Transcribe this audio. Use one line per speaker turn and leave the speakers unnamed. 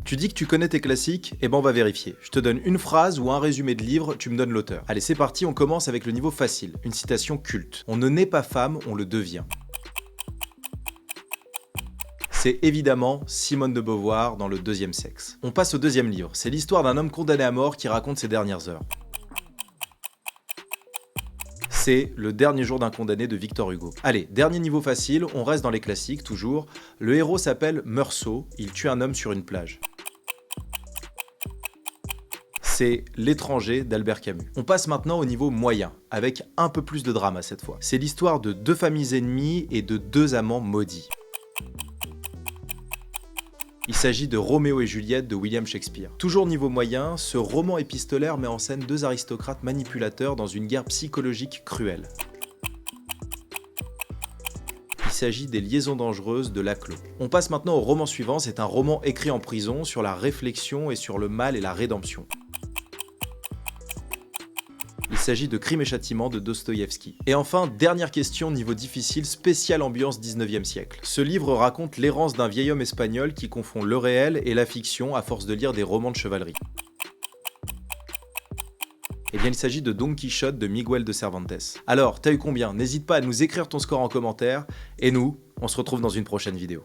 Tu dis que tu connais tes classiques? Eh ben on va vérifier. Je te donne une phrase ou un résumé de livre, tu me donnes l'auteur. Allez, c'est parti, on commence avec le niveau facile, une citation culte. On ne naît pas femme, on le devient. C'est évidemment Simone de Beauvoir dans Le Deuxième Sexe. On passe au deuxième livre, c'est l'histoire d'un homme condamné à mort qui raconte ses dernières heures. C'est Le dernier jour d'un condamné de Victor Hugo. Allez, dernier niveau facile, on reste dans les classiques toujours. Le héros s'appelle Meursault, il tue un homme sur une plage. C'est L'étranger d'Albert Camus. On passe maintenant au niveau moyen, avec un peu plus de drama cette fois. C'est l'histoire de deux familles ennemies et de deux amants maudits. Il s'agit de Roméo et Juliette de William Shakespeare. Toujours niveau moyen, ce roman épistolaire met en scène deux aristocrates manipulateurs dans une guerre psychologique cruelle. Il s'agit des Liaisons dangereuses de Laclos. On passe maintenant au roman suivant, c'est un roman écrit en prison sur la réflexion et sur le mal et la rédemption. Il s'agit de Crime et Châtiment de Dostoïevski. Et enfin, dernière question, niveau difficile, spéciale ambiance 19e siècle. Ce livre raconte l'errance d'un vieil homme espagnol qui confond le réel et la fiction à force de lire des romans de chevalerie. Eh bien, il s'agit de Don Quichotte de Miguel de Cervantes. Alors, t'as eu combien? N'hésite pas à nous écrire ton score en commentaire, et nous, on se retrouve dans une prochaine vidéo.